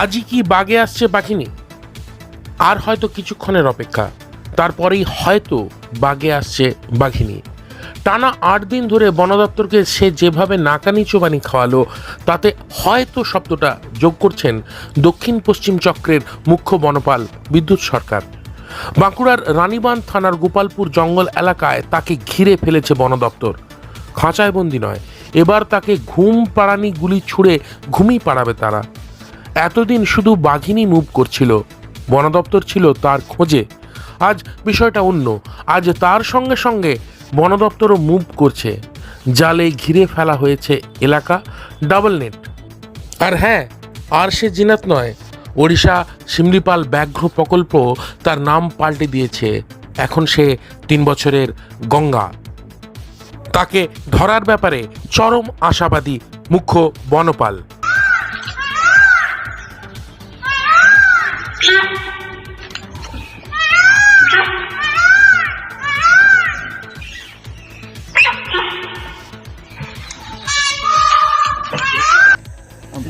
আজই কি বাগে আসছে বাঘিনী? আর হয়তো কিছুক্ষণের অপেক্ষা, তারপরেই হয়তো বাগে আসছে বাঘিনী। টানা 8 দিন ধরে বন দপ্তরকে সে যেভাবে নাকানি চোবানি খাওয়ালো, তাতে হয়তো শব্দটা যোগ করছেন দক্ষিণ পশ্চিম চক্রের মুখ্য বনপাল বিদ্যুৎ সরকার। বাঁকুড়ার রানীবাঁধ থানার গোপালপুর জঙ্গল এলাকায় তাকে ঘিরে ফেলেছে বন দপ্তর। খাঁচায় বন্দি নয়, এবার তাকে ঘুম পাড়ানি গুলি ছুঁড়ে ঘুমিয়ে পাড়াবে তারা। এতদিন শুধু বাঘিনী মুভ করছিল, বন দপ্তর ছিল তার খোঁজে। আজ বিষয়টা অন্য। আজ তার সঙ্গে সঙ্গে বন দপ্তরও মুভ করছে। জালে ঘিরে ফেলা হয়েছে এলাকা, ডাবল নেট। আর হ্যাঁ, আর সে জিনাত নয়, ওড়িশা শিমলিপাল ব্যাঘ্র প্রকল্প তার নাম পাল্টে দিয়েছে। এখন সে 3 বছরের গঙ্গা। তাকে ধরার ব্যাপারে চরম আশাবাদী মুখ্য বনপাল।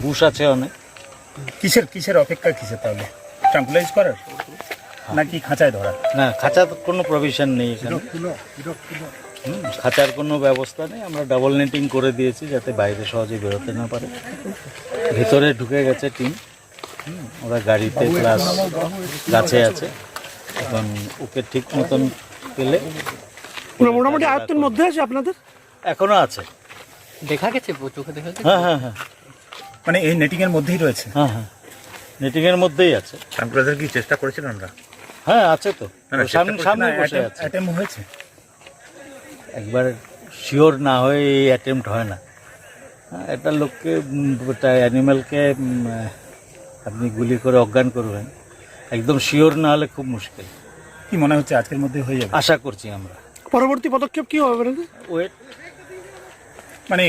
ঘুষ আছে অনেক। কিসের অপেক্ষা তাহলে? ট্রাঙ্কুলাইজ করার নাকি খাঁচায় ধরা? না, খাঁচার কোনো প্রভিশন নেই এখানে। খাঁচার কোনো ব্যবস্থা নেই। আমরা ডাবল নেটিং করে দিয়েছি যাতে বাইরে সহজে বেরোতে না পারে। ভিতরে ঢুকে গেছে টিম, ওরা গাড়িতে প্লাস গাছে আছে। এখন ওকে ঠিক মতন পেলে মোটামুটি আয়ত্তের মধ্যে আছে আপনাদের? এখনো আছে, দেখা গেছে চোখে দেখা গেছে। হ্যাঁ, মানে এই নেটিং এর মধ্যেই রয়েছে? হ্যাঁ, নেটিং এর মধ্যেই আছে। ট্রাঙ্কুলাইজার কি চেষ্টা করেছিলেন আমরা? হ্যাঁ, আছে তো, সামনে বসে আছে। অ্যাটেম্প হয়েছে? একবার শিওর না হয়ে এই অ্যাটেম্প্ট হয় না। একটা লোককে, অ্যানিম্যালকে আপনি গুলি করে অজ্ঞান করবেন, একদম শিওর না হলে খুব মুশকিল। কি মনে হচ্ছে আজকের মধ্যে হয়ে যাবে? আশা করছি আমরা। পরবর্তী পদক্ষেপ কি হবে? ওয়েট, মানে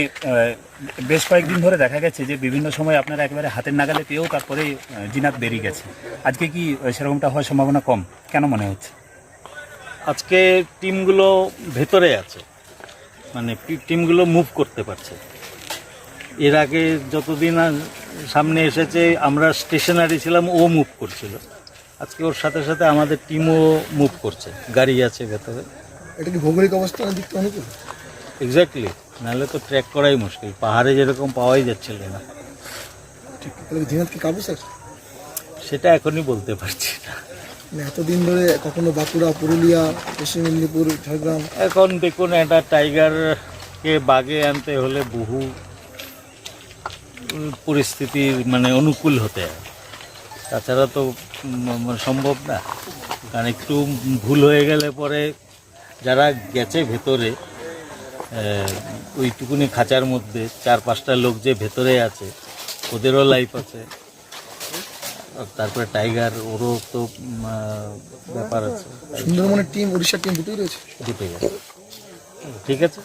বেশ কয়েকদিন ধরে দেখা গেছে যে বিভিন্ন সময় আপনারা একেবারে হাতের নাগালে পেয়েও তারপরে জিনাত বেরিয়ে গেছে। আজকে কি সেরকমটা হওয়ার সম্ভাবনা কম? কেন মনে হচ্ছে? আজকে টিমগুলো ভেতরে আছে, মানে টিমগুলো মুভ করতে পারছে। এর আগে যতদিন সামনে এসেছে আমরা স্টেশনারি ছিলাম, ও মুভ করছিল। আজকে ওর সাথে সাথে আমাদের টিমও মুভ করছে, গাড়ি আছে ভেতরে। এটা কি ভৌগোলিক অবস্থানের দিক থেকে অনুকূল? এক্স্যাক্টলি, নাহলে তো ট্র্যাক করাই মুশকিল। পাহাড়ে যেরকম পাওয়াই যাচ্ছিল না। জিনাত কি কাবু স্যার? সেটা এখনই বলতে পারছি না। এতদিন ধরে কখনো বাঁকুড়া, পুরুলিয়া, পশ্চিম মেদিনীপুর, ঝাড়গ্রাম। এখন দেখুন, একটা টাইগারকে বাগে আনতে হলে বহু পরিস্থিতি মানে অনুকূল হতে হয়, তাছাড়া তো সম্ভব না। কারণ একটু ভুল হয়ে গেলে পরে যারা গেছে ভেতরে, ওইটুকুনি খাঁচার মধ্যে 4-5টা লোক যে ভেতরে আছে, ওদেরও লাইফ আছে। তারপরে টাইগার, ওরও তো ব্যাপার আছে। সুন্দরবনের টিম, উড়িষ্যার টিম দুটোই রয়েছে। দুটোই আছে। ঠিক আছে।